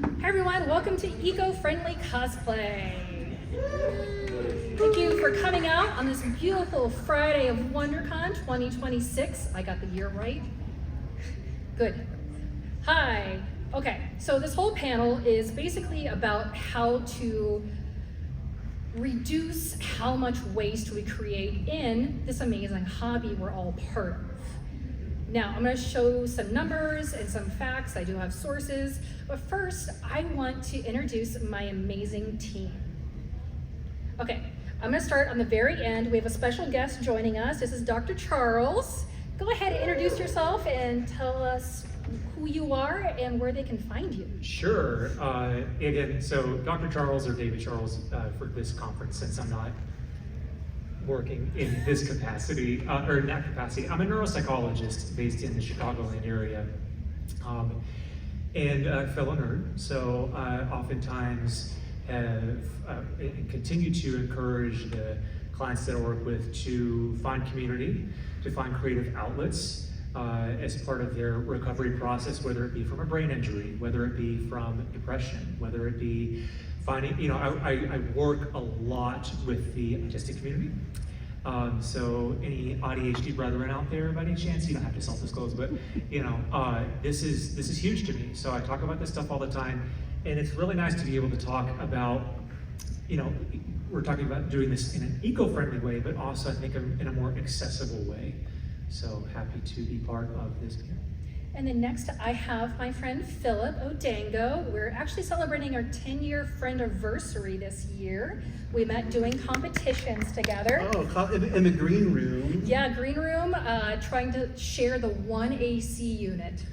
Hi everyone, welcome to Eco-Friendly Cosplay. Thank you for coming out on this beautiful Friday of WonderCon 2026. I got the year right. Good. Hi. Okay, so this whole panel is basically about how to reduce how much waste we create in this amazing hobby we're all part of. Now, I'm going to show some numbers and some facts. I do have sources, but first, I want to introduce my amazing team. Okay, I'm going to start on the very end. We have a special guest joining us. This is Dr. Charles. Go ahead and introduce yourself and tell us who you are and where they can find you. Sure. Again, so Dr. Charles or David Charles for this conference, since I'm not working in this capacity, or in that capacity. I'm a neuropsychologist based in the Chicagoland area, and a fellow nerd. So oftentimes have and continue to encourage the clients that I work with to find community, to find creative outlets as part of their recovery process, whether it be from a brain injury, whether it be from depression, whether it be finding, I work a lot with the autistic community. So any ADHD brethren out there, by any chance, you don't have to self-disclose, but this is huge to me. So I talk about this stuff all the time, and it's really nice to be able to talk about, we're talking about doing this in an eco-friendly way, but also I think in a more accessible way. So happy to be part of this panel. And then next I have my friend Philip Odango. We're actually celebrating our 10-year friend-iversary this year. We met doing competitions together. Oh, in the green room. Yeah, green room, trying to share the one AC unit.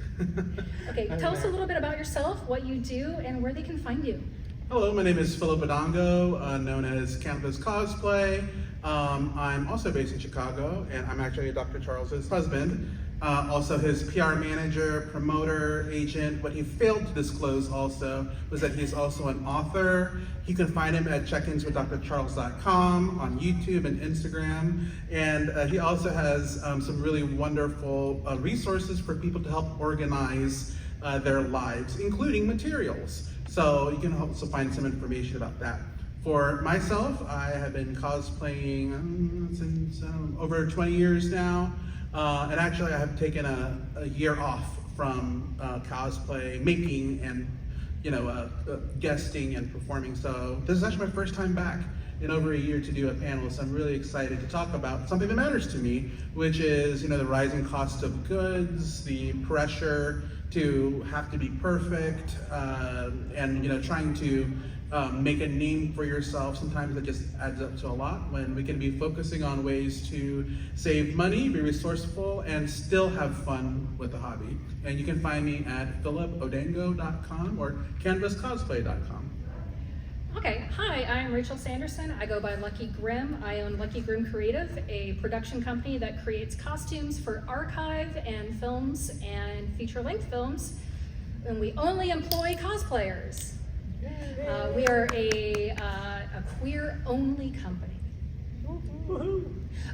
Okay, tell us a little bit about yourself, what you do, and where they can find you. Hello, my name is Philip Odango, known as Canvas Cosplay. I'm also based in Chicago, and I'm actually Dr. Charles's husband. Also his PR manager, promoter, agent. What he failed to disclose also was that he's also an author. You can find him at checkinswithdrcharles.com on YouTube and Instagram. And he also has some really wonderful resources for people to help organize their lives, including materials. So you can also find some information about that. For myself, I have been cosplaying since over 20 years now. And actually I have taken a year off from cosplay making and guesting and performing. So this is actually my first time back in over a year to do a panel. So I'm really excited to talk about something that matters to me, which is the rising cost of goods, the pressure to have to be perfect, and trying to make a name for yourself. Sometimes it just adds up to a lot when we can be focusing on ways to save money, be resourceful, and still have fun with the hobby. And you can find me at philipodango.com or canvascosplay.com. Okay, hi, I'm Rachael Sanderson. I go by LuckyGrim. I own LuckyGrim Creative, a production company that creates costumes for archive and films and feature-length films, and we only employ cosplayers. We are a queer-only company.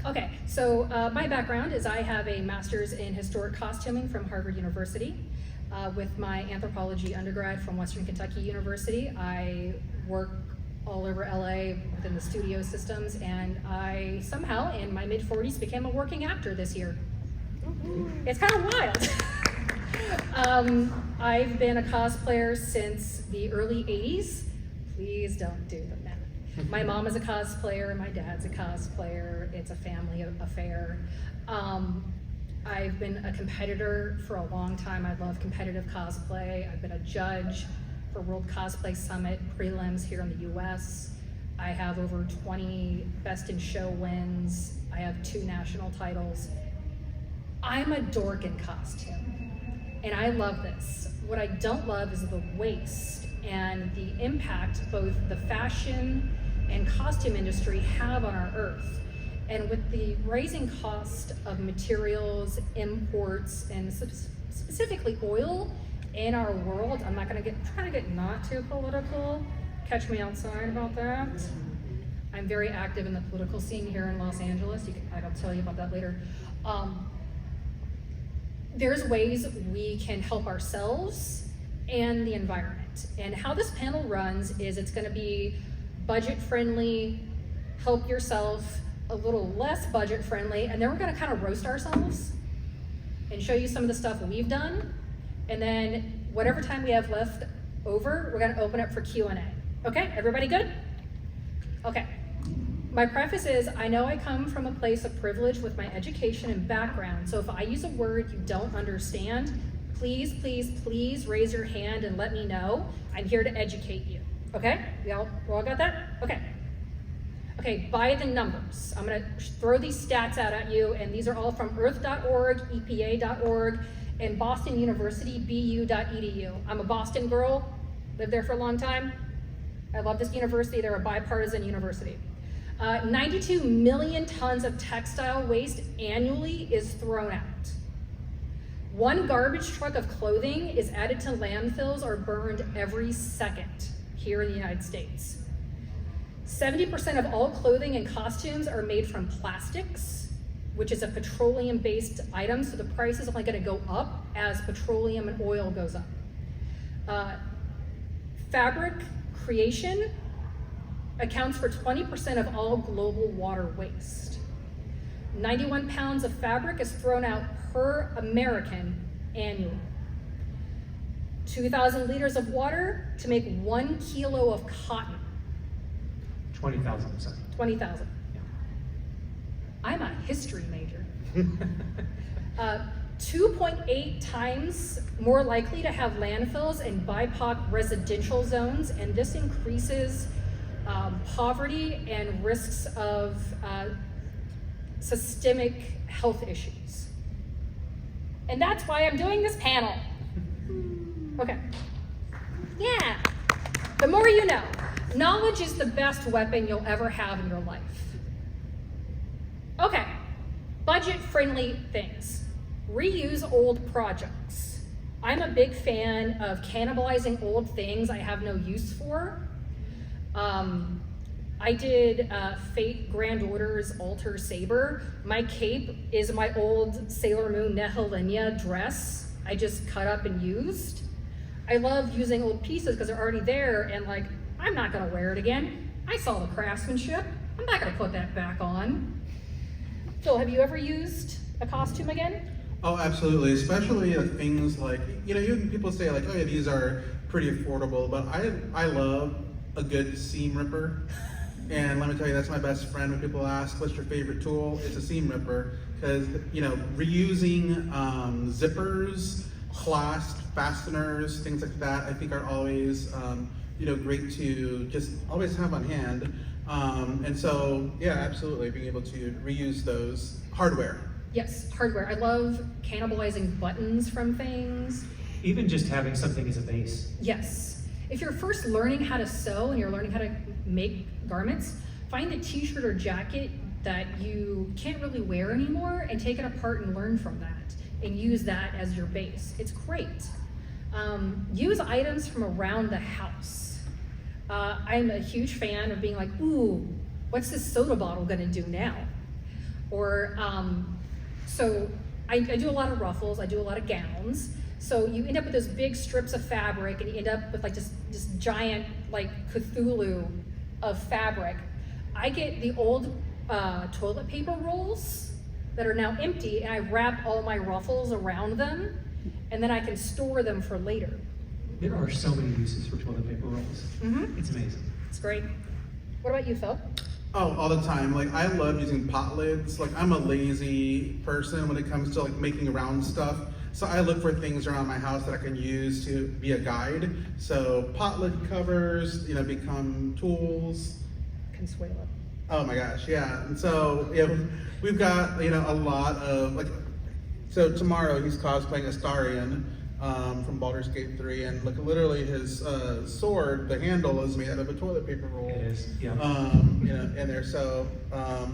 Okay, so my background is I have a master's in historic costuming from Harvard University. With my anthropology undergrad from Western Kentucky University, I work all over LA within the studio systems, and I somehow, in my mid-40s, became a working actor this year. It's kind of wild. I've been a cosplayer since the early 80s. Please don't do the math. My mom is a cosplayer, my dad's a cosplayer. It's a family affair. I've been a competitor for a long time. I love competitive cosplay. I've been a judge for World Cosplay Summit prelims here in the US. I have over 20 Best in Show wins. I have 2 national titles. I'm a dork in costume, and I love this. What I don't love is the waste and the impact both the fashion and costume industry have on our earth. And with the rising cost of materials, imports, and specifically oil in our world, I'm not gonna try to get not too political. Catch me outside about that. I'm very active in the political scene here in Los Angeles. I'll tell you about that later. There's ways we can help ourselves and the environment. it. And how this panel runs is it's gonna be budget-friendly, help yourself, a little less budget-friendly, and then we're gonna kind of roast ourselves and show you some of the stuff we've done. And then whatever time we have left over, we're gonna open up for Q&A. Okay, everybody good? Okay. My preface is, I know I come from a place of privilege with my education and background, so if I use a word you don't understand, please, please, please raise your hand and let me know. I'm here to educate you, okay? We all got that? Okay. Okay, by the numbers. I'm gonna throw these stats out at you, and these are all from earth.org, EPA.org, and Boston University, bu.edu. I'm a Boston girl, lived there for a long time. I love this university, they're a bipartisan university. 92 million tons of textile waste annually is thrown out. 1 garbage truck of clothing is added to landfills or burned every second here in the United States. 70% of all clothing and costumes are made from plastics, which is a petroleum-based item, so the price is only gonna go up as petroleum and oil goes up. Fabric creation accounts for 20% of all global water waste. 91 pounds of fabric is thrown out per American annually. 2,000 liters of water to make 1 kilo of cotton. 20,000%. 20,000. I'm a history major. 2.8 times more likely to have landfills in BIPOC residential zones, and this increases poverty and risks of systemic health issues. And that's why I'm doing this panel. Okay. Yeah. The more you know. Knowledge is the best weapon you'll ever have in your life. Okay. Budget-friendly things. Reuse old projects. I'm a big fan of cannibalizing old things I have no use for. I did Fate Grand Order's Alter Saber. My cape is my old Sailor Moon Nehelinia dress I just cut up and used. I love using old pieces because they're already there, and like, I'm not gonna wear it again. I saw the craftsmanship. I'm not gonna put that back on. Phil, have you ever used a costume again? Oh, absolutely, especially things like, people say like, oh yeah, these are pretty affordable, but I love a good seam ripper. And let me tell you, that's my best friend. When people ask, what's your favorite tool? It's a seam ripper, because, reusing zippers, clasp, fasteners, things like that, I think are always, great to just always have on hand. And so, yeah, absolutely, being able to reuse those hardware. Yes, hardware. I love cannibalizing buttons from things. Even just having something as a base. Yes. If you're first learning how to sew and you're learning how to make garments, find a t-shirt or jacket that you can't really wear anymore and take it apart and learn from that and use that as your base. It's great. Use items from around the house. I'm a huge fan of being like, ooh, what's this soda bottle gonna do now? Or, so I do a lot of ruffles, I do a lot of gowns. So you end up with those big strips of fabric, and you end up with like this giant like Cthulhu of fabric. I get the old toilet paper rolls that are now empty, and I wrap all my ruffles around them, and then I can store them for later. There are so many uses for toilet paper rolls. Mm-hmm. It's amazing. It's great. What about you, Phil? Oh, all the time. Like, I love using pot lids. Like, I'm a lazy person when it comes to like making round stuff. So I look for things around my house that I can use to be a guide. So pot lid covers, become tools. Consuelo. Oh my gosh, yeah. And so we've got a lot of so tomorrow he's cosplaying Astarion from Baldur's Gate 3, and literally his sword, the handle is made out of a toilet paper roll. It is, yeah. In there. So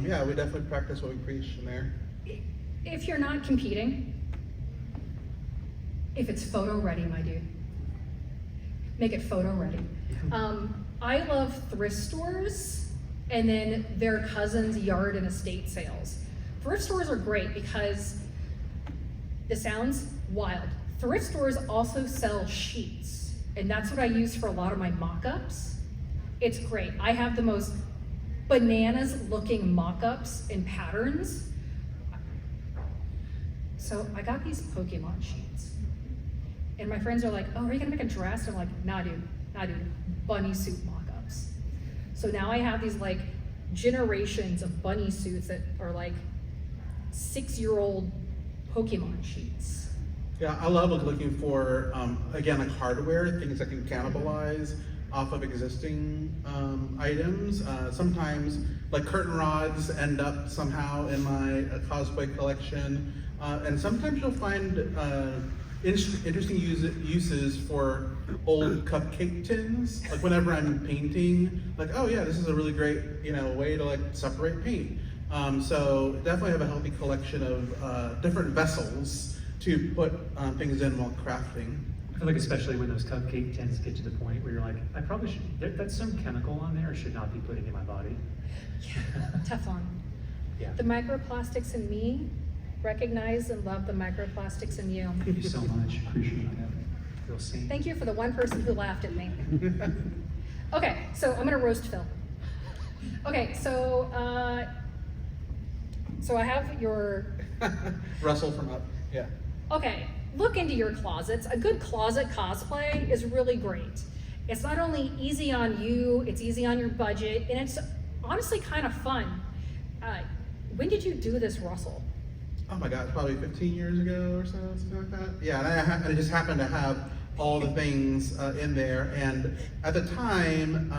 yeah, we definitely practice what we preach in there. If you're not competing, if it's photo ready, my dude, make it photo ready. I love thrift stores and then their cousins' yard and estate sales. Thrift stores are great because this sounds wild. Thrift stores also sell sheets And that's what I use for a lot of my mock-ups. It's great. I have the most bananas looking mock-ups and patterns. So I got these Pokemon sheets. And my friends are like, oh, are you gonna make a dress? And I'm like, nah dude, bunny suit mock-ups. So now I have these like generations of bunny suits that are like 6-year-old Pokemon sheets. Yeah, I love looking for, again, like hardware, things that can cannibalize off of existing items. Sometimes, like curtain rods end up somehow in my cosplay collection. And sometimes you'll find interesting uses for old cupcake tins. Like whenever I'm painting, like, oh yeah, this is a really great, way to like separate paint. So definitely have a healthy collection of different vessels to put things in while crafting. I feel like especially when those cupcake tins get to the point where you're like, I probably should, that's some chemical on there I should not be putting in my body. Yeah, Teflon. Yeah. The microplastics in me recognize and love the microplastics in you. Thank you so much, appreciate that. Feel seen. Thank you for the one person who laughed at me. Okay, so I'm gonna roast Phil. Okay, so I have your, Russell from Up, yeah. okay, look into your closets. A good closet cosplay is really great. It's not only easy on you, it's easy on your budget, and it's honestly kind of fun. When did you do this, Russell? Oh my God, probably 15 years ago or so, something like that. Yeah, and I just happened to have all the things in there, and at the time,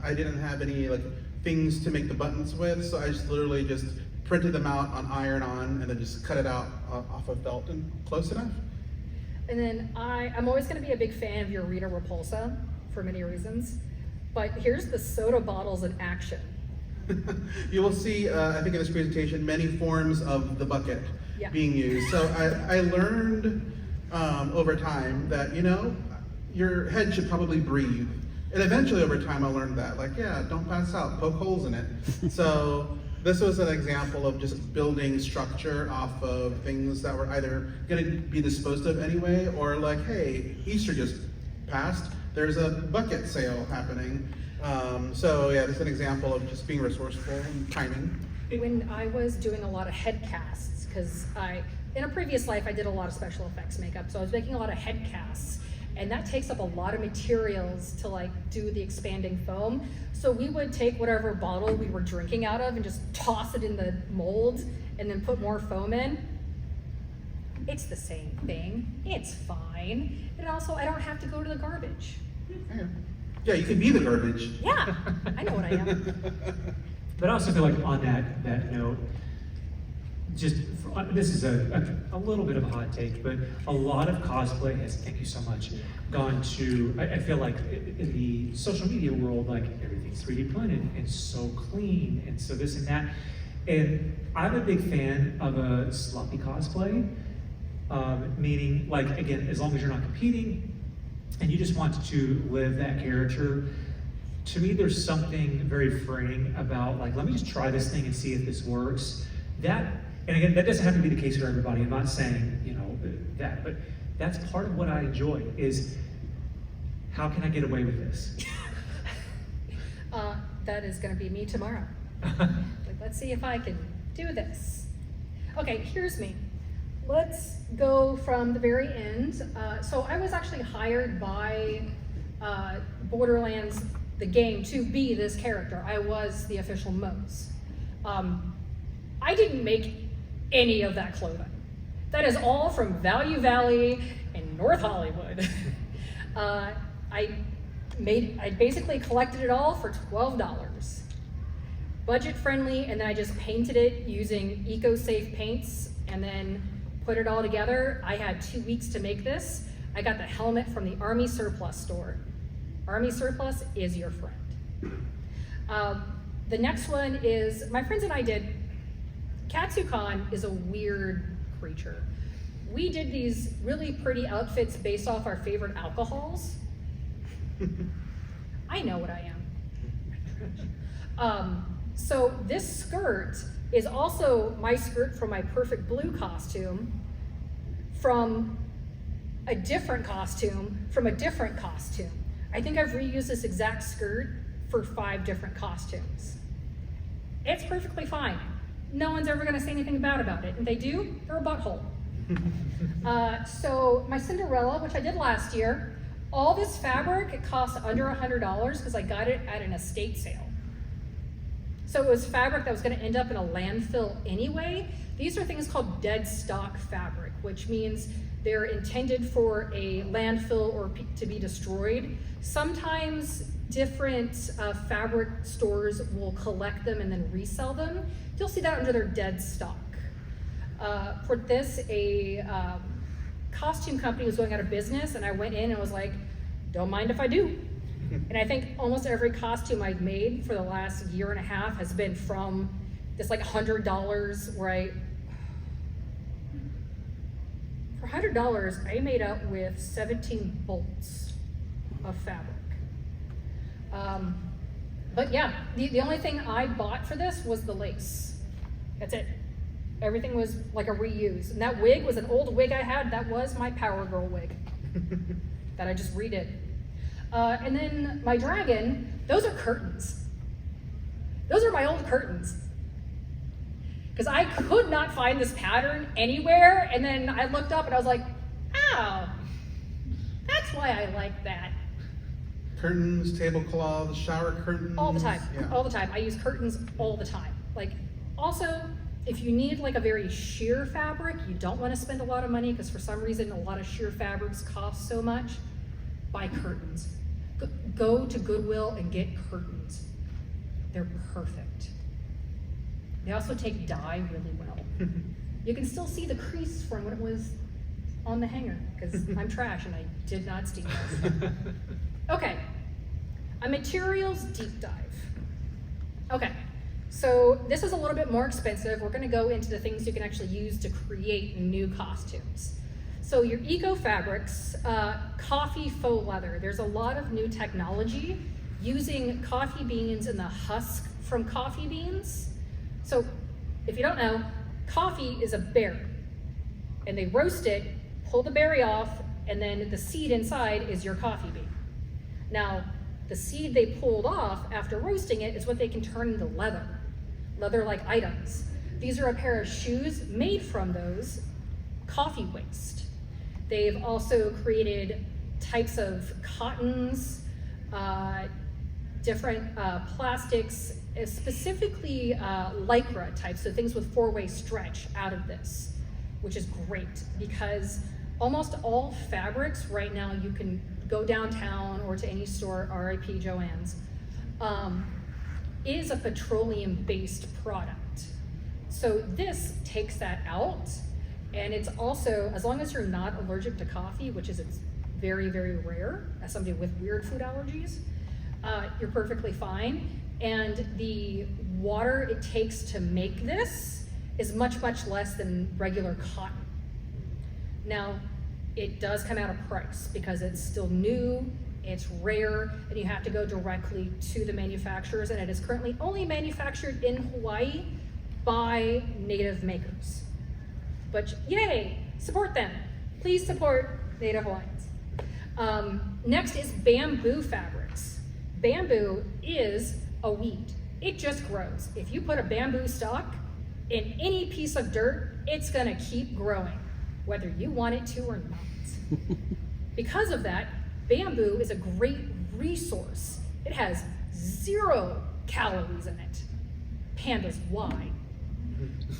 I didn't have any like things to make the buttons with, so I just literally just printed them out on iron-on and then just cut it out off of felt and close enough. And then I'm always gonna be a big fan of your Rita Repulsa for many reasons, but here's the soda bottles in action. You will see, I think in this presentation, many forms of the bucket Yeah. being used. So I learned over time that, your head should probably breathe. And eventually over time I learned that, like, yeah, don't pass out, poke holes in it. So this was an example of just building structure off of things that were either gonna be disposed of anyway, or like, hey, Easter just passed, there's a bucket sale happening. So yeah, this is an example of just being resourceful and timing. When I was doing a lot of head casts, because in a previous life I did a lot of special effects makeup, so I was making a lot of head casts, and that takes up a lot of materials to like do the expanding foam. So we would take whatever bottle we were drinking out of and just toss it in the mold and then put more foam in. It's the same thing, it's fine. And also I don't have to go to the garbage. Yeah, you can be the garbage. Yeah, I know what I am. But I also feel like on that note, this is a little bit of a hot take, but a lot of cosplay has, thank you so much, gone to, I feel like in the social media world, like everything's 3D printed and so clean and so this and that. And I'm a big fan of a sloppy cosplay, meaning like, again, as long as you're not competing and you just want to live that character, to me there's something very freeing about like, let me just try this thing and see if this works. And again, that doesn't have to be the case for everybody. I'm not saying, that, but that's part of what I enjoy is how can I get away with this? That is gonna be me tomorrow. Like, let's see if I can do this. Okay, here's me. Let's go from the very end. So I was actually hired by Borderlands, the game, to be this character. I was the official Mose. I didn't make any of that clothing. That is all from Value Valley in North Hollywood. I basically collected it all for $12. Budget friendly, and then I just painted it using eco-safe paints and then put it all together. I had 2 weeks to make this. I got the helmet from the Army Surplus store. Army Surplus is your friend. The next one is, my friends and I did, Katsucon is a weird creature. We did these really pretty outfits based off our favorite alcohols. I know what I am. So this skirt is also my skirt from my Perfect Blue costume from a different costume from a different costume. I think I've reused this exact skirt for 5 different costumes. It's perfectly fine. No one's ever gonna say anything bad about it. If they do, they're a butthole. So my Cinderella, which I did last year, all this fabric, it cost under $100 because I got it at an estate sale. So it was fabric that was gonna end up in a landfill anyway. These are things called dead stock fabric, which means they're intended for a landfill or to be destroyed. Sometimes different fabric stores will collect them and then resell them. You'll see that under their dead stock. For this, a costume company was going out of business, and I went in and was like, don't mind if I do. And I think almost every costume I've made for the last year and a half has been from this like $100 where for $100, I made up with 17 bolts of fabric. But yeah, the only thing I bought for this was the lace. That's it. Everything was like a reuse. And that wig was an old wig I had. That was my Power Girl wig that I just redid. And then my dragon, those are curtains. Those are my old curtains. Because I could not find this pattern anywhere. And then I looked up and I was like, oh, that's why I like that. Curtains, tablecloths, shower curtains. All the time, Yeah. all the time. I use curtains all the time. Like, also, if you need like a very sheer fabric, you don't want to spend a lot of money because for some reason a lot of sheer fabrics cost so much, buy curtains. Go to Goodwill and get curtains. They're perfect. They also take dye really well. You can still see the crease from when it was on the hanger because I'm trash and I did not steam it. Okay, a materials deep dive. Okay, so this is a little bit more expensive. We're gonna go into the things you can actually use to create new costumes. So your eco fabrics, coffee faux leather. There's a lot of new technology using coffee beans and the husk from coffee beans. So if you don't know, coffee is a berry and they roast it, pull the berry off, and then the seed inside is your coffee bean. Now, the seed they pulled off after roasting it is what they can turn into leather-like items. These are a pair of shoes made from those coffee waste. They've also created types of cottons, different plastics, specifically Lycra types, so things with 4-way stretch out of this, which is great because almost all fabrics right now you can go downtown or to any store, RIP Joann's, is a petroleum-based product. So this takes that out, and it's also, as long as you're not allergic to coffee, which is it's very, very rare, as somebody with weird food allergies, you're perfectly fine. And the water it takes to make this is much, much less than regular cotton. Now, it does come out of price because it's still new, it's rare, and you have to go directly to the manufacturers, and it is currently only manufactured in Hawaii by native makers. But yay, support them. Please support Native Hawaiians. Next is bamboo fabrics. Bamboo is a weed. It just grows. If you put a bamboo stalk in any piece of dirt, it's gonna keep growing, whether you want it to or not. Because of that, bamboo is a great resource. It has 0 calories in it. Pandas, why?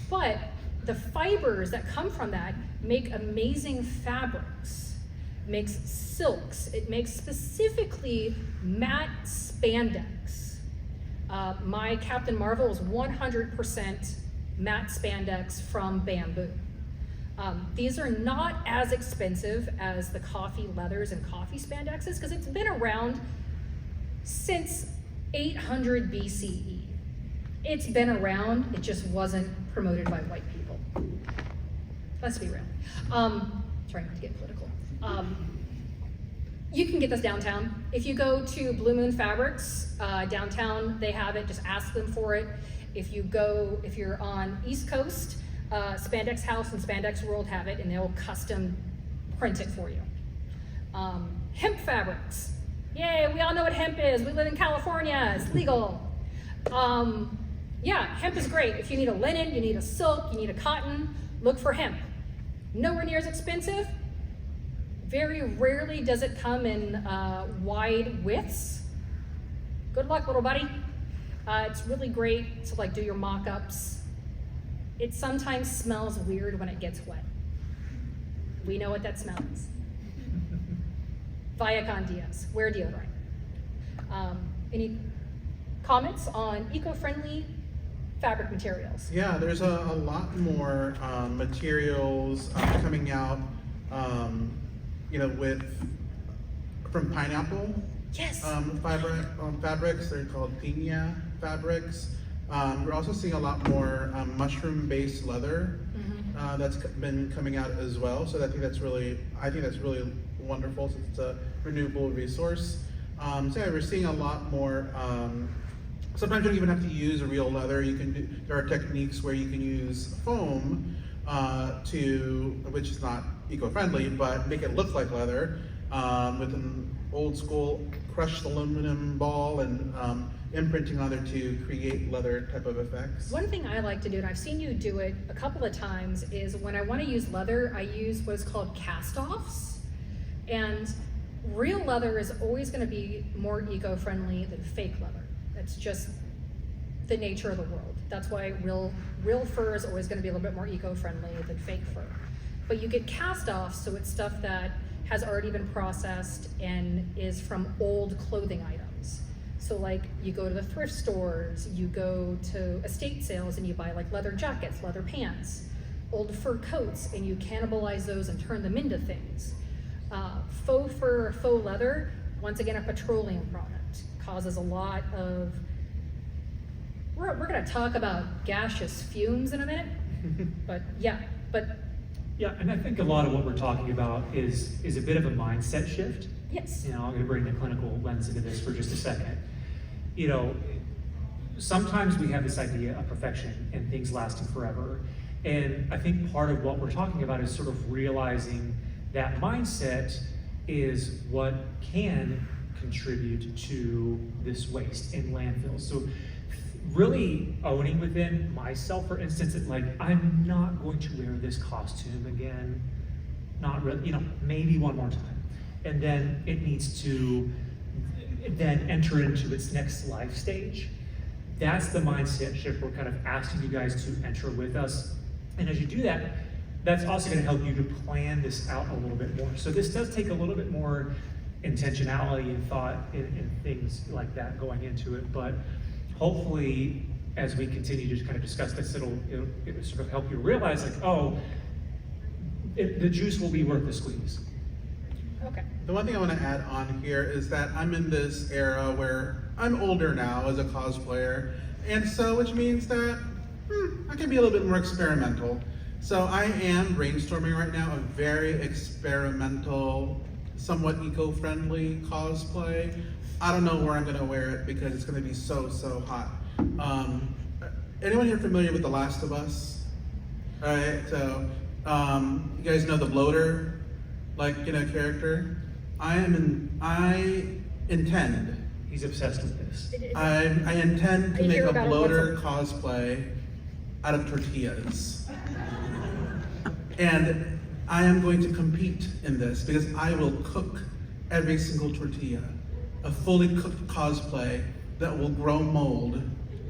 But the fibers that come from that make amazing fabrics. It makes silks. It makes specifically matte spandex. My Captain Marvel is 100% matte spandex from bamboo. These are not as expensive as the coffee leathers and coffee spandexes because it's been around since 800 BCE. It's been around, it just wasn't promoted by white people. Let's be real. Trying not to get political. You can get this downtown. If you go to Blue Moon Fabrics, downtown, they have it, just ask them for it. If you're on East Coast, Spandex House and Spandex World have it, and they'll custom print it for you. Hemp fabrics. Yay, we all know what hemp is. We live in California, it's legal. Yeah, hemp is great. If you need a linen, you need a silk, you need a cotton, look for hemp. Nowhere near as expensive. Very rarely does it come in wide widths. Good luck, little buddy. It's really great to like do your mock-ups. It sometimes smells weird when it gets wet. We know what that smell is. Viacon Diaz, wear deodorant. Any comments on eco-friendly fabric materials? Yeah, there's a lot more materials coming out, from pineapple. Yes. Fabrics. They're called piña fabrics. We're also seeing a lot more mushroom-based leather that's been coming out as well. So I think that's really wonderful since it's a renewable resource. So yeah, we're seeing a lot more. Sometimes you don't even have to use a real leather. There are techniques where you can use foam which is not eco-friendly, but make it look like leather with an old school crushed aluminum ball and imprinting on there to create leather type of effects. One thing I like to do, and I've seen you do it a couple of times, is when I want to use leather, I use what is called cast-offs. And real leather is always going to be more eco-friendly than fake leather. That's just the nature of the world. That's why real fur is always going to be a little bit more eco-friendly than fake fur. But you get cast-offs, so it's stuff that has already been processed and is from old clothing items. So like you go to the thrift stores, you go to estate sales and you buy like leather jackets, leather pants, old fur coats, and you cannibalize those and turn them into things. Faux fur or faux leather, once again, a petroleum product, causes a lot of, we're gonna talk about gaseous fumes in a minute, but yeah. Yeah, and I think a lot of what we're talking about is a bit of a mindset shift. Yes. You know, I'm gonna bring the clinical lens into this for just a second. You know, sometimes we have this idea of perfection and things lasting forever. And I think part of what we're talking about is sort of realizing that mindset is what can contribute to this waste in landfills. So really owning within myself, for instance, that like, I'm not going to wear this costume again, not really, you know, maybe one more time. And then it needs to then enter into its next life stage. That's the mindset shift we're kind of asking you guys to enter with us. And as you do that, that's also going to help you to plan this out a little bit more. So this does take a little bit more intentionality and thought and things like that going into it. But hopefully, as we continue to kind of discuss this, it'll sort of help you realize like, oh, the juice will be worth the squeeze. Okay. The one thing I want to add on here is that I'm in this era where I'm older now as a cosplayer, and so which means that I can be a little bit more experimental. So I am brainstorming right now a very experimental, somewhat eco-friendly cosplay. I don't know where I'm gonna wear it because it's gonna be so hot. Anyone here familiar with The Last of Us? All right, so you guys know the bloater, character? I intend. He's obsessed with this. I intend to I make hear a about it bloater cosplay out of tortillas. And I am going to compete in this because I will cook every single tortilla. A fully cooked cosplay that will grow mold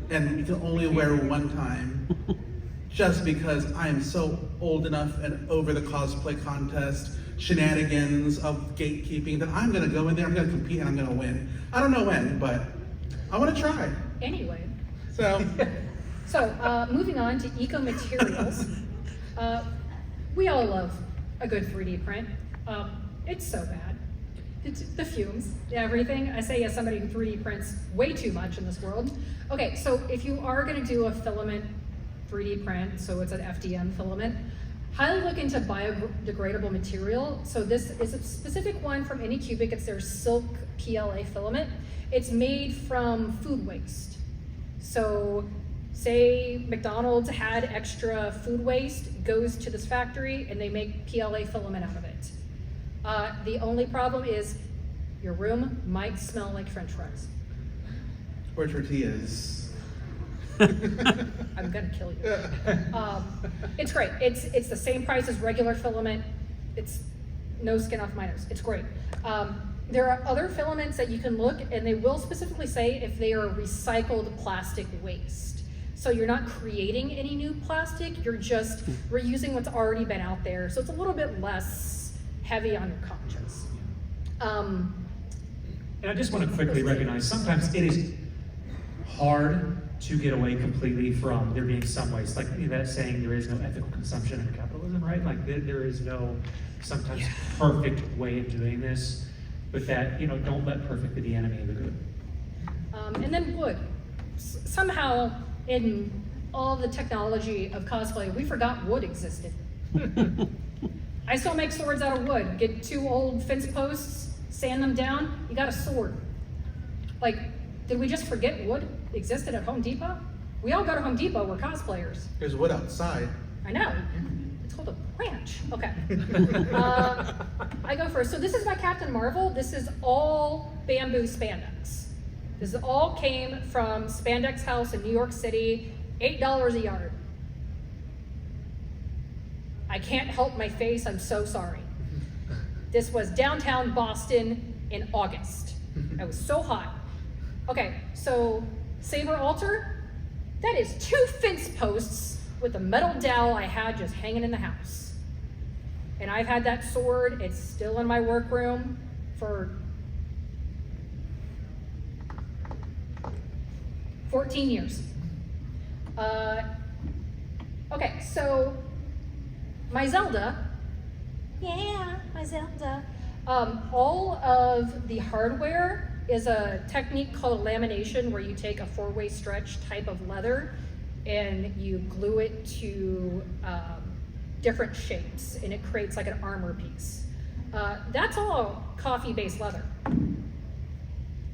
and you can only wear one time. Just because I am so old enough and over the cosplay contest shenanigans of gatekeeping that I'm gonna go in there, I'm gonna compete and I'm gonna win. I don't know when, but I wanna try. Anyway. So Moving on to eco-materials. We all love a good 3D print. It's so bad. It's the fumes, everything. I say as somebody who 3D prints way too much in this world. Okay, so if you are gonna do a filament 3D print, so it's an FDM filament, highly look into biodegradable material. So this is a specific one from Anycubic. It's their silk PLA filament. It's made from food waste. So say McDonald's had extra food waste, goes to this factory and they make PLA filament out of it. The only problem is your room might smell like French fries. Or tortillas. I'm gonna kill you. It's great. It's the same price as regular filament. It's no skin off my nose. It's great. There are other filaments that you can look, and they will specifically say if they are recycled plastic waste. So you're not creating any new plastic, you're just reusing what's already been out there. So it's a little bit less heavy on your conscience. And I just want to quickly recognize, sometimes it is hard to get away completely from there being some waste. Like that saying, there is no ethical consumption under capitalism, right? Like there is no sometimes perfect way of doing this, but that, don't let perfect be the enemy of the good. And then wood. Somehow, in all the technology of cosplay, we forgot wood existed. I still make swords out of wood. Get 2 old fence posts, sand them down, you got a sword. Like, did we just forget wood existed at Home Depot? We all go to Home Depot, we're cosplayers. There's wood outside. I know. It's called a branch. Okay. I go first. So this is my Captain Marvel. This is all bamboo spandex. This all came from Spandex House in New York City, $8 a yard. I can't help my face, I'm so sorry. This was downtown Boston in August. It was so hot. Okay, so saber altar, that is 2 fence posts with a metal dowel I had just hanging in the house. And I've had that sword, it's still in my workroom for 14 years. Okay, so my Zelda, all of the hardware is a technique called lamination, where you take a 4-way stretch type of leather and you glue it to different shapes, and it creates like an armor piece. That's all coffee-based leather.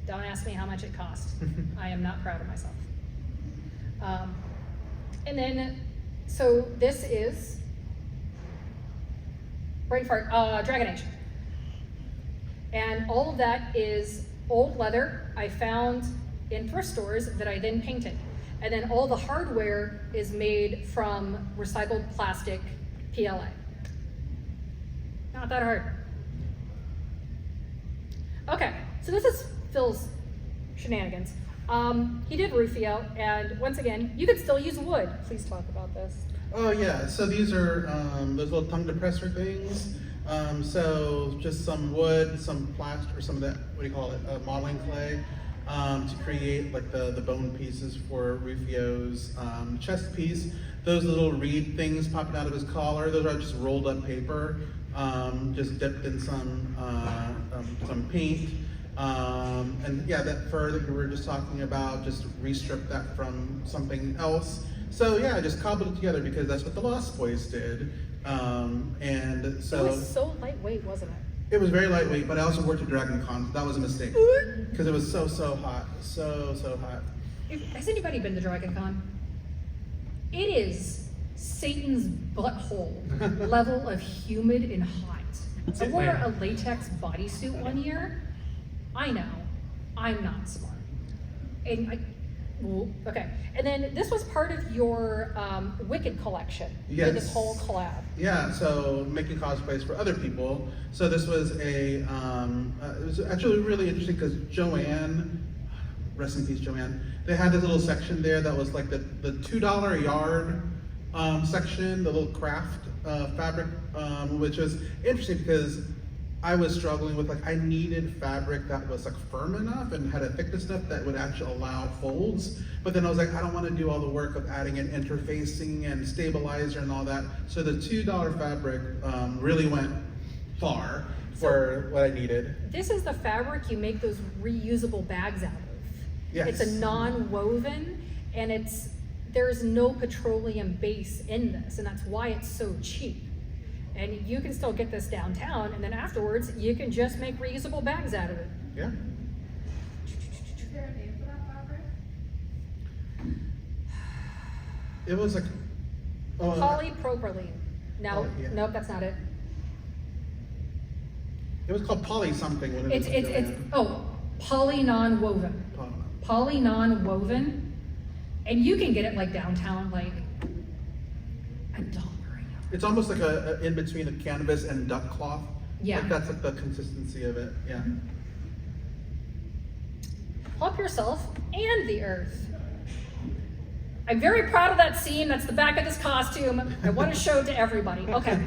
Don't ask me how much it cost. I am not proud of myself. And then, so this is, brain fart, Dragon Age. And all of that is old leather I found in thrift stores that I then painted. And then all the hardware is made from recycled plastic PLA. Not that hard. Okay, so this is Phil's shenanigans. He did Rufio, and once again, you could still use wood. Please talk about this. Oh yeah, so these are those little tongue depressor things. So just some wood, some plastic, or some of that, what do you call it, modeling clay, to create like the bone pieces for Rufio's chest piece. Those little reed things popping out of his collar, those are just rolled up paper, just dipped in some paint. And yeah, that fur that we were just talking about, just re-stripped that from something else. So yeah, I just cobbled it together because that's what the Lost Boys did. And so It was so lightweight, wasn't it? it was very lightweight, but I also worked at DragonCon. That was a mistake because it was so hot, so hot. Has anybody been to DragonCon? It is Satan's butthole level of humid and hot. I wore a latex bodysuit one year. I know, I'm not smart. And okay. And then this was part of your Wicked collection. You did this whole collab. Yeah, so making cosplays for other people. So this was it was actually really interesting because Joanne, rest in peace Joanne, they had this little section there that was like the $2 a yard section, the little craft fabric, which was interesting because I was struggling with, like, I needed fabric that was like firm enough and had a thickness enough that would actually allow folds. But then I was like, I don't want to do all the work of adding in interfacing and stabilizer and all that. So the $2 fabric really went far for what I needed. This is the fabric you make those reusable bags out of. Yes. It's a non-woven, and there's no petroleum base in this, and that's why it's so cheap. And you can still get this downtown, and then afterwards, you can just make reusable bags out of it. Yeah. Is there a name for that fabric? It was like Polypropylene. No, Oh, yeah. nope, that's not it. It was called poly something when it It's poly non-woven. Poly non-woven, and you can get it like downtown, like $1 right now. It's almost like a in between a canvas and duck cloth. Yeah. Like that's like the consistency of it. Yeah. Help yourself and the earth. I'm very proud of that scene. That's the back of this costume. I want to show it to everybody. Okay.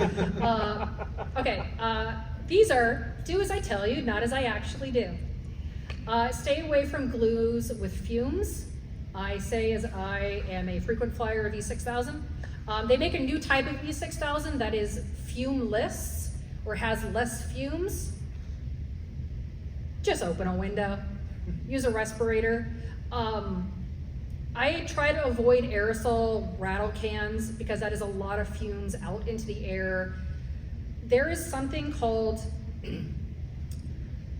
These are do as I tell you, not as I actually do. Stay away from glues with fumes. I say as I am a frequent flyer of E6000. They make a new type of E6000 that is fumeless or has less fumes. Just open a window. Use a respirator. I try to avoid aerosol rattle cans because that is a lot of fumes out into the air. There is something called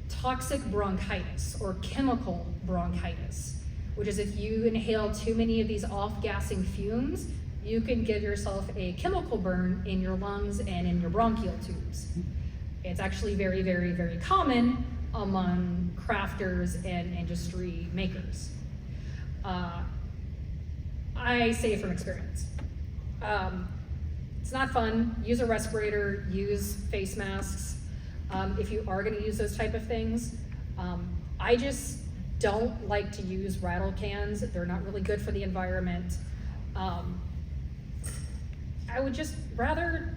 toxic bronchitis or chemical bronchitis, which is if you inhale too many of these off-gassing fumes, you can give yourself a chemical burn in your lungs and in your bronchial tubes. It's actually very, very, very common among crafters and industry makers. I say it from experience. It's not fun. Use a respirator, use face masks. If you are gonna use those type of things, I just don't like to use rattle cans. They're not really good for the environment. I would just rather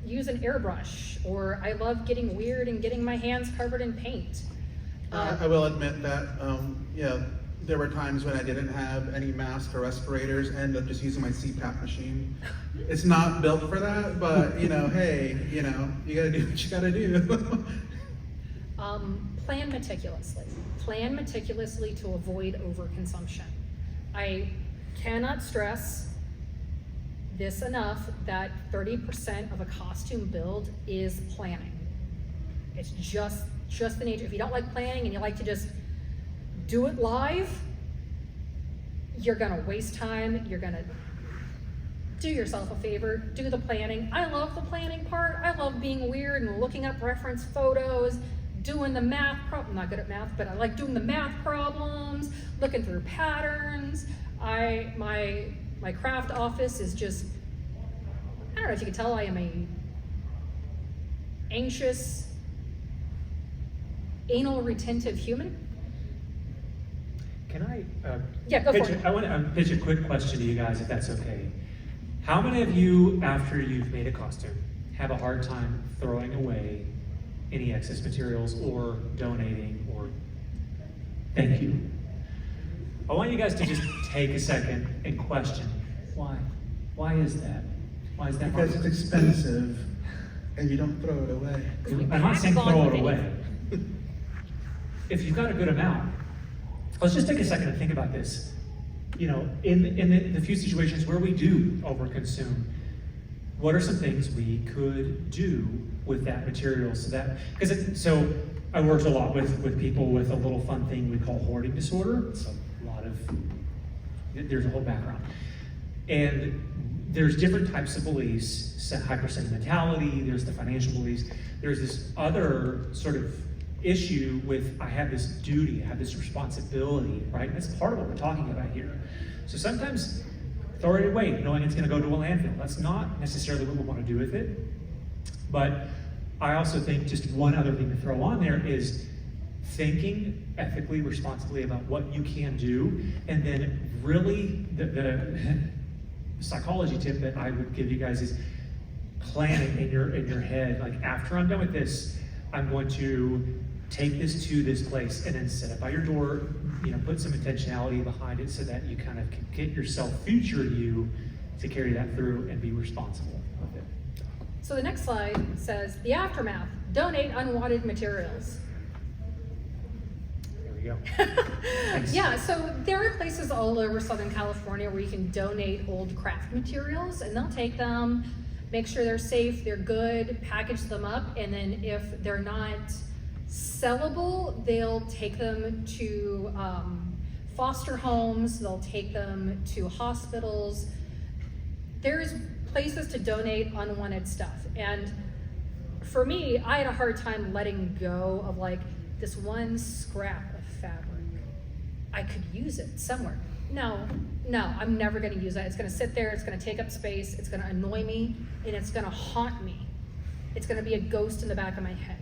use an airbrush, or I love getting weird and getting my hands covered in paint. I will admit that, there were times when I didn't have any masks or respirators and ended up just using my CPAP machine. It's not built for that, but hey, you gotta do what you gotta do. Plan meticulously. Plan meticulously to avoid overconsumption. I cannot stress this enough that 30% of a costume build is planning. It's just the nature. If you don't like planning and you like to just do it live, you're gonna waste time, you're gonna do yourself a favor, do the planning. I love the planning part. I love being weird and looking up reference photos, doing the math I'm not good at math, but I like doing the math problems, looking through patterns. My craft office is just, I don't know if you can tell, I am a anxious, anal retentive human. Can I Yeah, go for pitch it. I want to pitch a quick question to you guys, if that's okay. How many of you, after you've made a costume, have a hard time throwing away any excess materials or donating or thank you? I want you guys to just take a second and question, why? Why is that? Why is that? Because it's expensive and you don't throw it away. I'm not saying throw it away. If you've got a good amount, let's just take a second and think about this. In the few situations where we do overconsume, what are some things we could do with that material so I worked a lot with people with a little fun thing we call hoarding disorder. It's there's a whole background. And there's different types of beliefs, hypersentimentality, there's the financial beliefs, there's this other sort of issue with I have this duty, I have this responsibility, right? And that's part of what we're talking about here. So sometimes throw it away, knowing it's gonna go to a landfill. That's not necessarily what we wanna do with it. But I also think just one other thing to throw on there is thinking ethically, responsibly about what you can do, and then really the psychology tip that I would give you guys is planning in your head, like after I'm done with this, I'm going to take this to this place and then set it by your door, put some intentionality behind it so that you kind of can get yourself, future you, to carry that through and be responsible with it. So the next slide says, the aftermath, donate unwanted materials. There we go. Yeah, so there are places all over Southern California where you can donate old craft materials, and they'll take them, make sure they're safe, they're good, package them up, and then if they're not sellable, they'll take them to foster homes, they'll take them to hospitals. There's places to donate unwanted stuff, and for me, I had a hard time letting go of like this one scrap of fabric. I could use it somewhere. No, I'm never gonna use that. It's gonna sit there, it's gonna take up space, it's gonna annoy me, and it's gonna haunt me. It's gonna be a ghost in the back of my head.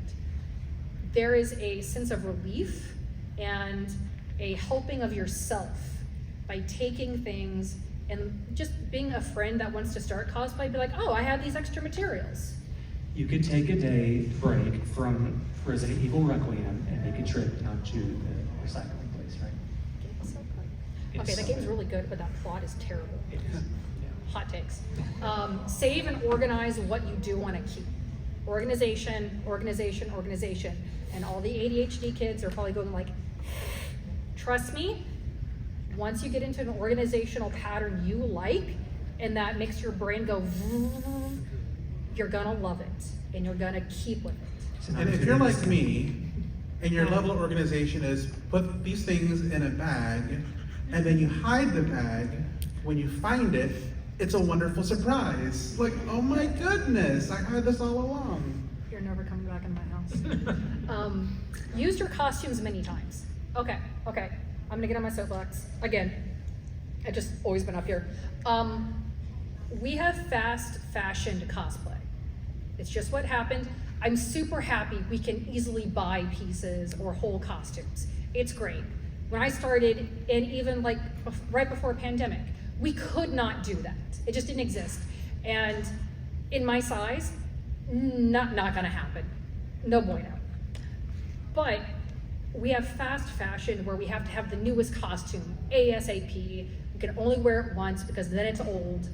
There is a sense of relief and a helping of yourself by taking things and just being a friend that wants to start cosplay, be like, oh, I have these extra materials. You could take a day break from Resident Evil Requiem and make a trip down to the recycling place, right? Game's so good. It's Okay, so that game's good. really good, but that plot is terrible. It is. Yeah. Hot takes. Save and organize what you do want to keep. Organization. And all the ADHD kids are probably going like, trust me, once you get into an organizational pattern you like, and that makes your brain go, you're gonna love it, and you're gonna keep with it. And if you're like me, and your level of organization is put these things in a bag, and then you hide the bag, when you find it, it's a wonderful surprise. Like, oh my goodness, I had this all along. You're never coming back in my house. Used your costumes many times. Okay, I'm gonna get on my soapbox. Again, I've just always been up here. We have fast fashioned cosplay. It's just what happened. I'm super happy we can easily buy pieces or whole costumes. It's great. When I started, and even like right before pandemic, we could not do that. It just didn't exist. And in my size, not gonna happen. No bueno. But we have fast fashion where we have to have the newest costume, ASAP. We can only wear it once because then it's old.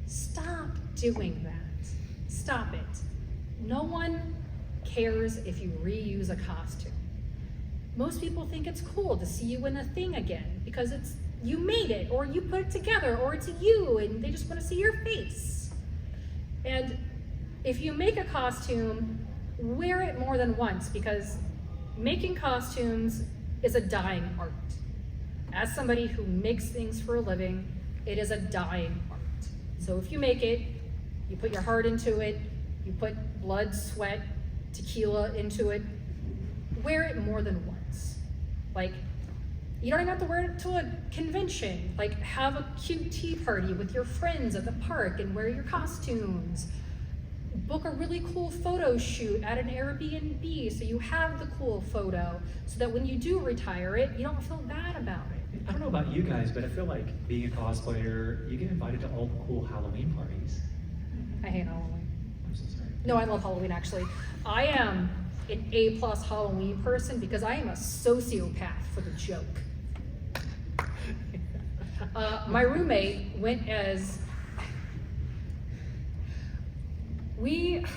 Stop doing that. Stop it. No one cares if you reuse a costume. Most people think it's cool to see you in a thing again because it's you made it or you put it together or it's you and they just want to see your face. And if you make a costume, wear it more than once because making costumes is a dying art. As somebody who makes things for a living, it is a dying art. So if you make it, you put your heart into it, you put blood, sweat, tequila into it, wear it more than once. Like, you don't even have to wear it to a convention. Like, have a cute tea party with your friends at the park and wear your costumes. Book a really cool photo shoot at an Airbnb so you have the cool photo so that when you do retire it, you don't feel bad about it. I don't know about you guys, but I feel like being a cosplayer, you get invited to all the cool Halloween parties. I hate Halloween. I'm so sorry. No, I love Halloween actually. I am an A+ Halloween person because I am a sociopath for the joke. My roommate went as we've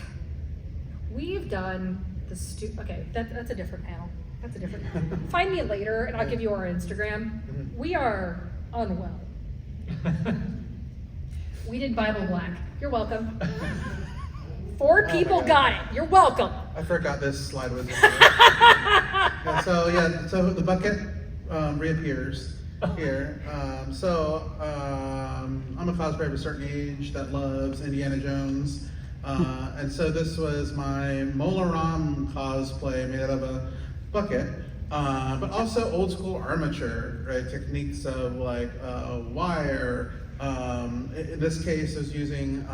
done the okay, that's a different panel. That's a different panel. Find me later and I'll give you our Instagram. We are unwell. We did Bible Black. You're welcome. 4 people got it. You're welcome. I forgot this slide was in there. So the bucket reappears here. I'm a cosplayer of a certain age that loves Indiana Jones. And so this was my Molaram cosplay made out of a bucket, but also old school armature, right? Techniques of like wire. In this case, I was using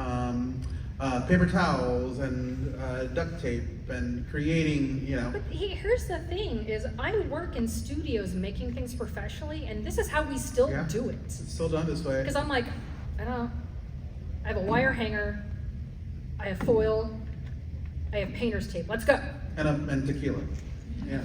paper towels and duct tape and creating, But here's the thing: is I work in studios making things professionally, and this is how we still do it. It's still done this way. Because I'm like, I have a wire hanger, I have foil, I have painter's tape. Let's go. And tequila. Yeah.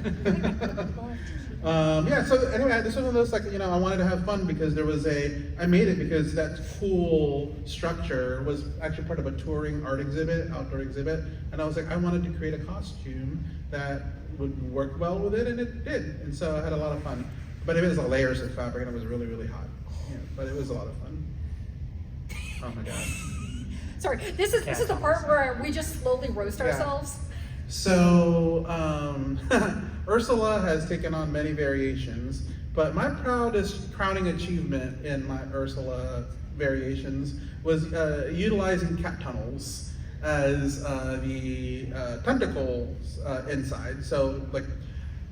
So anyway, this was one of those, like, I wanted to have fun because I made it because that cool structure was actually part of a touring art exhibit, outdoor exhibit, and I was like, I wanted to create a costume that would work well with it, and it did, and so I had a lot of fun. But it was layers of fabric, and it was really, really hot. Yeah, but it was a lot of fun. Oh my God. Sorry, this is the part where we just slowly roast ourselves. So, Ursula has taken on many variations, but my proudest crowning achievement in my Ursula variations was utilizing cat tunnels as the tentacles inside. So like,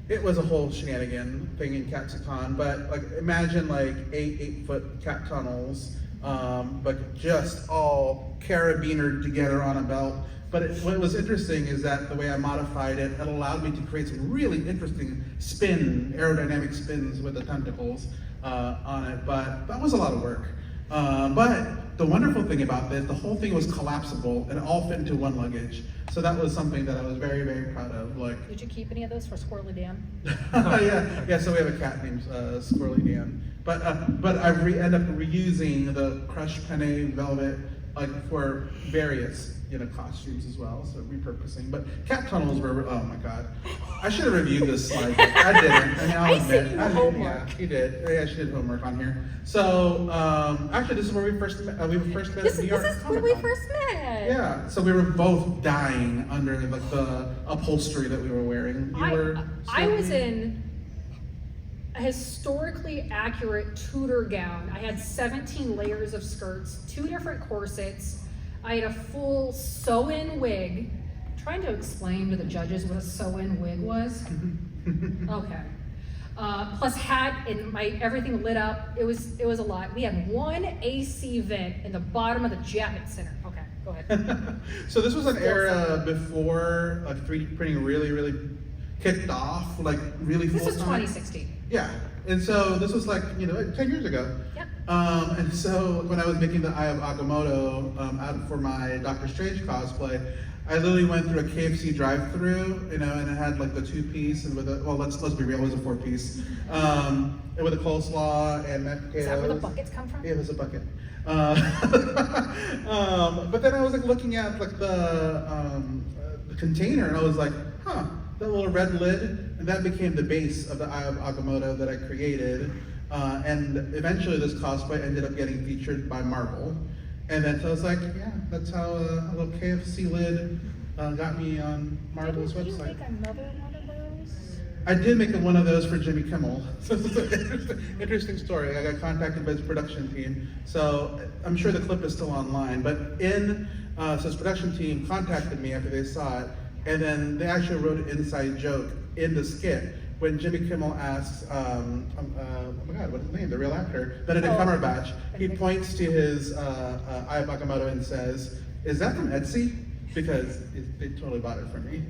it was a whole shenanigan thing in CatSecon, but like imagine like 8-foot cat tunnels, but just all carabinered together on a belt. But what was interesting is that the way I modified it, it allowed me to create some really interesting aerodynamic spins with the tentacles on it, but that was a lot of work. But the wonderful thing about this, the whole thing was collapsible and all fit into one luggage. So that was something that I was very, very proud of. Like, Did you keep any of those for Squirrely Dan? yeah. So we have a cat named Squirrely Dan. But I end up reusing the crushed penne velvet like for various costumes as well. So repurposing. But cat tunnels were, oh my god, I should have reviewed this slide. I didn't. I mean, I'll admit. I did homework. Yeah, you did. Yeah, she did homework on here. So actually, this is where we first met. We first met This at New York is Comic when we Con. first met. Yeah, so we were both dying under like the upholstery that we were wearing. I was in a historically accurate Tudor gown. I had 17 layers of skirts, 2 different corsets. I had a full sew-in wig. Trying to explain to the judges what a sew-in wig was. Okay. Plus hat and everything lit up. It was a lot. We had 1 AC vent in the bottom of the Javits Center. Okay, go ahead. So this was an era before 3D printing really kicked off, like really full This was time. 2016. Yeah, and so this was like 10 years ago. Yep. And so when I was making the Eye of Agamotto out for my Doctor Strange cosplay, I literally went through a KFC drive-through, and it had like the 2-piece and with let's be real, it was a 4-piece, and with a coleslaw and mashed potatoes. Is that where the buckets come from? Yeah, it was a bucket. But then I was like looking at like the container, and I was like, huh, that little red lid, and that became the base of the Eye of Agamotto that I created. And eventually this cosplay ended up getting featured by Marvel. And then so I was like, yeah, that's how a little KFC lid got me on Marvel's Didn't you website. make another one of those? I did make one of those for Jimmy Kimmel. So it's an interesting story. I got contacted by his production team. So I'm sure the clip is still online. But so his production team contacted me after they saw it. And then they actually wrote an inside joke in the skit when Jimmy Kimmel asks, oh my god, what's his name? The real actor, Benedict Cumberbatch. He points to his Eye of Agamotto and says, "Is that from Etsy?" Because they totally bought it from me.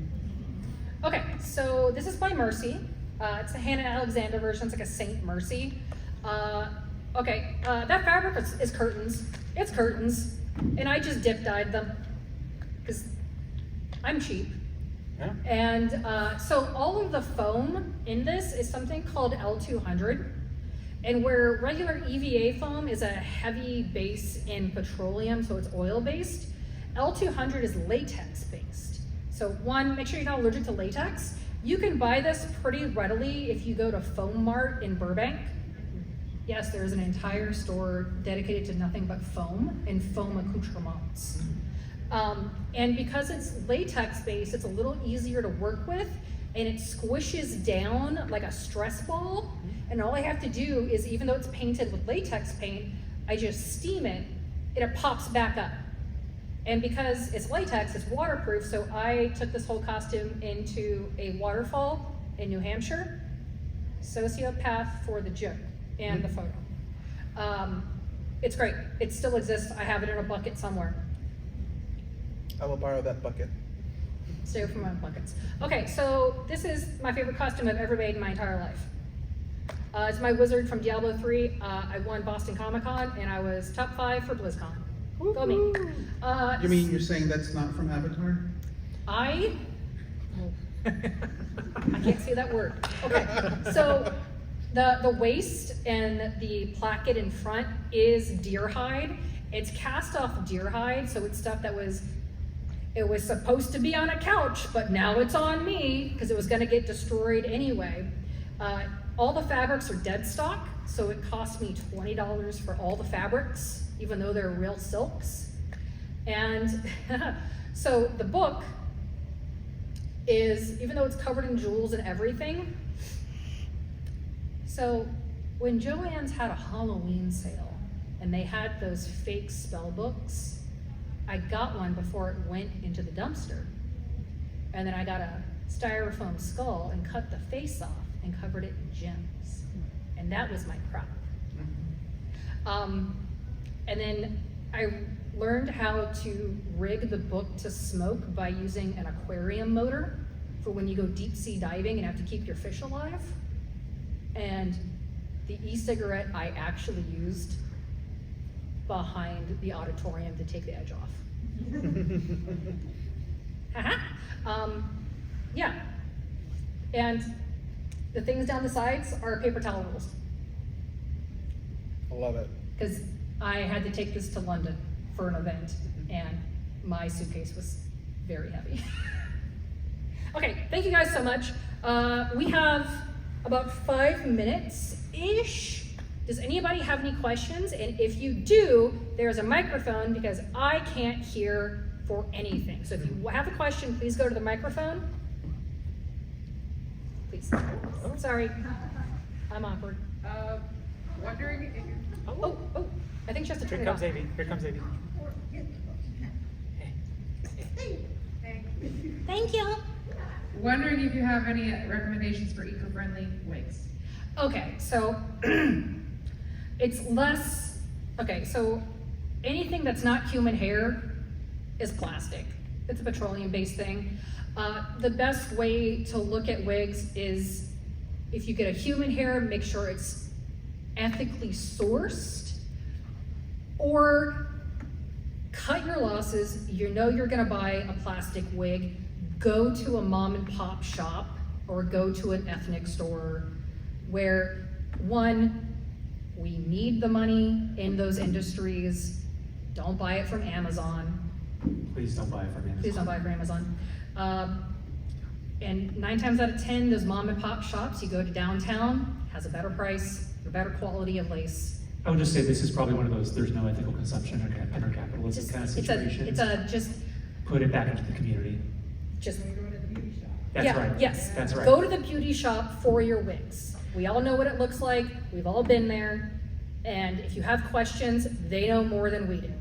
Okay, so this is by Mercy. It's the Hannah Alexander version. It's like a Saint Mercy. That fabric is curtains. It's curtains, and I just dip dyed them because I'm cheap. Yeah. And so all of the foam in this is something called L200, and where regular EVA foam is a heavy base in petroleum, so it's oil based, L200 is latex based. So one, make sure you're not allergic to latex. You can buy this pretty readily if you go to Foam Mart in Burbank. Yes, there is an entire store dedicated to nothing but foam and foam accoutrements. And because it's latex based, it's a little easier to work with, and it squishes down like a stress ball. And all I have to do is, even though it's painted with latex paint, I just steam it and it pops back up. And because it's latex, it's waterproof, so I took this whole costume into a waterfall in New Hampshire. Sociopath for the joke and the photo. It's great. It still exists. I have it in a bucket somewhere. I will borrow that bucket. Stay away from my buckets. Okay, so this is my favorite costume I've ever made in my entire life. It's my wizard from Diablo 3. I won Boston Comic Con, and I was top 5 for BlizzCon. Go me. You mean you're saying that's not from Avatar? I can't say that word. Okay, so the waist and the placket in front is deer hide. It's cast off deer hide, so it's stuff that was supposed to be on a couch, but now it's on me because it was gonna get destroyed anyway. All the fabrics are dead stock, so it cost me $20 for all the fabrics, even though they're real silks. And so the book is, even though it's covered in jewels and everything, so when Joann's had a Halloween sale and they had those fake spell books, I got one before it went into the dumpster. And then I got a styrofoam skull and cut the face off and covered it in gems. And that was my prop. And then I learned how to rig the book to smoke by using an aquarium motor for when you go deep sea diving and have to keep your fish alive. And the e-cigarette I actually used behind the auditorium to take the edge off. Yeah. And the things down the sides are paper towel rolls. I love it. Because I had to take this to London for an event, and my suitcase was very heavy. Okay, thank you guys so much. We have about 5 minutes-ish. Does anybody have any questions? And if you do, there's a microphone because I can't hear for anything. So if you have a question, please go to the microphone. Please. Oh, sorry, I'm awkward. Wondering if you. Oh, I think she has to turn Here it comes off. Amy. Here comes Amy. Thank you. Wondering if you have any recommendations for eco-friendly wigs. Okay, so it's less, okay, so anything that's not human hair is plastic. It's a petroleum-based thing. The best way to look at wigs is if you get a human hair, make sure it's ethically sourced, or cut your losses. You know you're gonna buy a plastic wig, go to a mom and pop shop or go to an ethnic store where, one, we need the money in those industries. Don't buy it from Amazon. Please don't buy it from Amazon. Please don't buy it from Amazon. And 9 times out of 10, those mom and pop shops, you go to downtown, has a better price, a better quality of lace. I would just say this is probably one of those there's no ethical consumption under capitalism kind of situations. Just Put it back into the community. Just, When you go to the beauty shop. That's yeah, right. yes. That's right. Go to the beauty shop for your wigs. We all know what it looks like. We've all been there. And if you have questions, they know more than we do.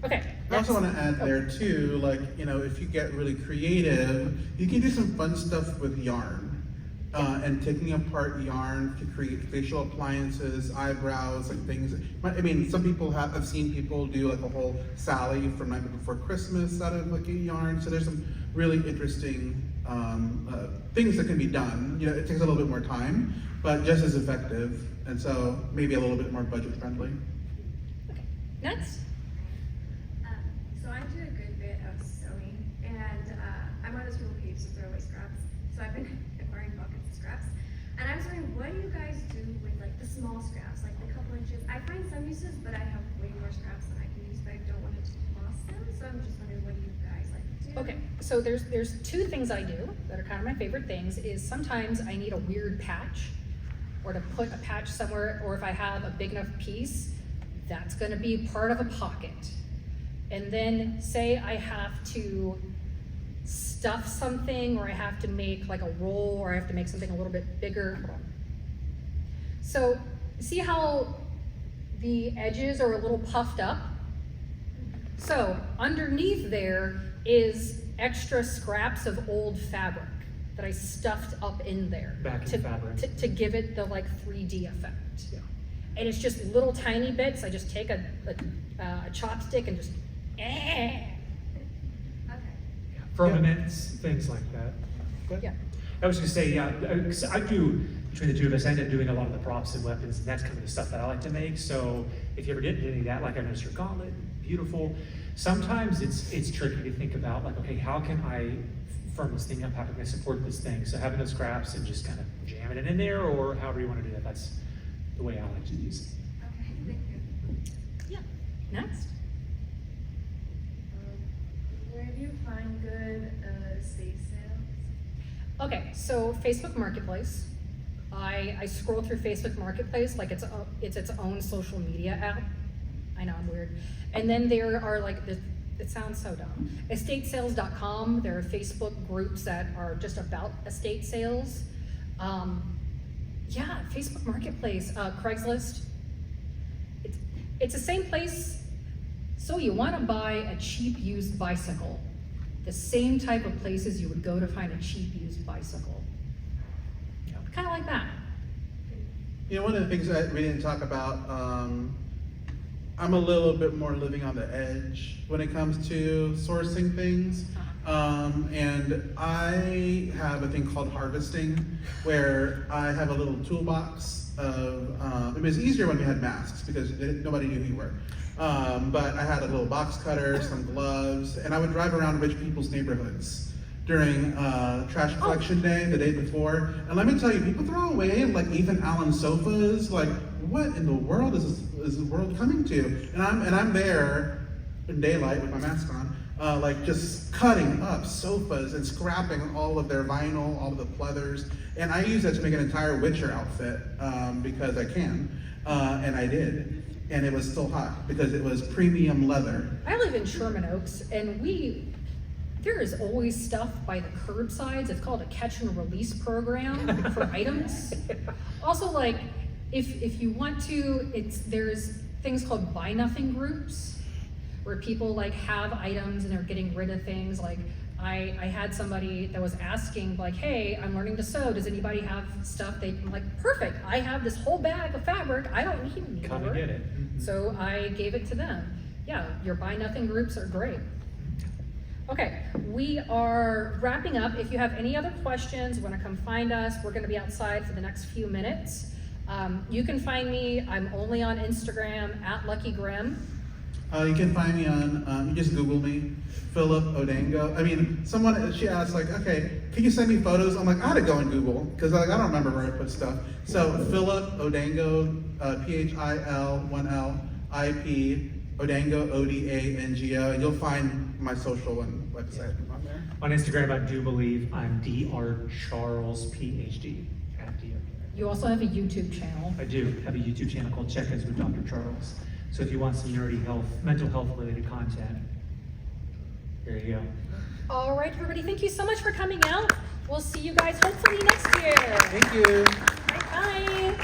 Okay. I also next. want to add there too, like, you know, if you get really creative, you can do some fun stuff with yarn. And taking apart yarn to create facial appliances, eyebrows, like things. I mean, some people I've seen people do like a whole Sally from Nightmare Before Christmas out of like a yarn. So there's some really interesting things that can be done. You know, it takes a little bit more time, but just as effective. And so maybe a little bit more budget friendly. Okay. Next. So I do a good bit of sewing, and I'm on this little page to throw away scraps. So I've been acquiring buckets of scraps, and I was wondering, what do you guys do with like the small scraps, like the couple inches? I find some uses, but I have way more scraps than I can use, but I don't want to just lost them. So I'm just wondering, what do you guys like to do? Okay, so there's 2 things I do that are kind of my favorite things. Is sometimes I need a weird patch, or to put a patch somewhere, or if I have a big enough piece, that's going to be part of a pocket. And then say I have to stuff something, or I have to make like a roll, or I have to make something a little bit bigger. Hold on. So see how the edges are a little puffed up? So underneath there is extra scraps of old fabric that I stuffed up in there Back in fabric. to give it the like 3D effect. Yeah. And it's just little tiny bits. I just take a chopstick and just Okay. Firmaments, things like that. yeah. I was gonna say, yeah, 'cause I do, between the two of us, I end up doing a lot of the props and weapons, and that's kind of the stuff that I like to make. So if you ever did any of that, like I noticed your gauntlet, beautiful. Sometimes it's tricky to think about, like, okay, how can I firm this thing up? How can I support this thing? So having those scraps and just kind of jamming it in there, or however you want to do that, that's the way I like to use it. Okay, thank you. Yeah. Next. Where do you find good estate sales? Okay, so Facebook Marketplace. I scroll through Facebook Marketplace like it's its own social media app. I know, I'm weird. And then there are like, it sounds so dumb, estatesales.com. There are Facebook groups that are just about estate sales. Yeah, Facebook Marketplace, Craigslist. It's the same place So you want to buy a cheap used bicycle, the same type of places you would go to find a cheap used bicycle. Kind of like that. You know, one of the things that we didn't talk about, I'm a little bit more living on the edge when it comes to sourcing things. And I have a thing called harvesting, where I have a little toolbox of, it was easier when we had masks because nobody knew who you were. But I had a little box cutter, some gloves, and I would drive around rich people's neighborhoods during trash collection day, the day before. And let me tell you, people throw away like Ethan Allen sofas. Like, what in the world is the world coming to? And I'm there in daylight with my mask on, like just cutting up sofas and scrapping all of their vinyl, all of the pleathers. And I use that to make an entire Witcher outfit because I can, and I did. And it was still hot because it was premium leather. I live in Sherman Oaks, and there is always stuff by the curbsides. It's called a catch and release program for items. Also, like, if you want to, there's things called buy nothing groups where people like have items and they're getting rid of things. Like I had somebody that was asking like, hey, I'm learning to sew. Does anybody have stuff? I'm like, perfect. I have this whole bag of fabric. I don't need anymore. Come and get it. So I gave it to them. Yeah, your buy nothing groups are great. Okay, we are wrapping up. If you have any other questions, want to come find us, we're going to be outside for the next few minutes. You can find me, I'm only on Instagram, at LuckyGrim. You can find me on, you just Google me, Philip Odango. I mean, she asked like, okay, can you send me photos? I'm like, I had to go on Google, because like, I don't remember where I put stuff. So Philip Odango, PHIL1LIP, Odango, Odango, and you'll find my social and website on there. On Instagram, I do believe I'm Dr. Charles PhD. You also have a YouTube channel. I do have a YouTube channel called Check-ins with Dr. Charles. So if you want some nerdy mental health related content, here you go. All right, everybody, thank you so much for coming out. We'll see you guys hopefully next year. Thank you. Bye.